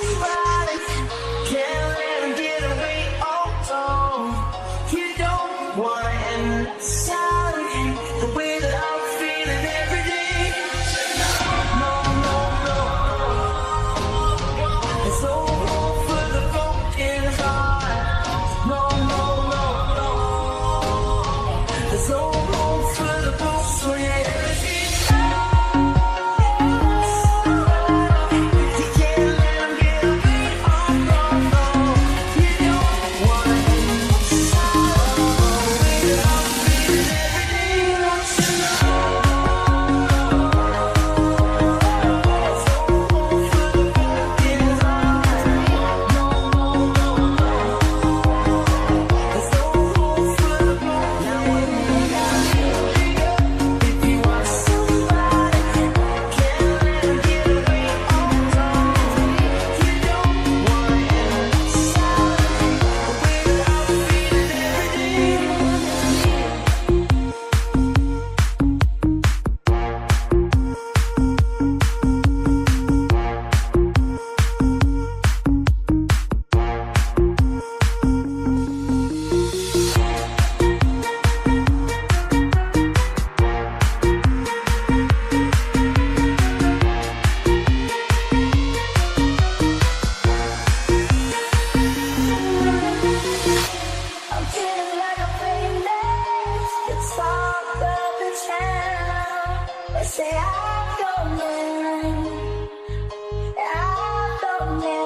somebody, can't let them get away. Oh, you don't want to end inside the way that I'm feeling every day. No, no, no, no. There's no hope for the broken heart. No, no, no, no. There's no hope for the broken heart. Say I don't know.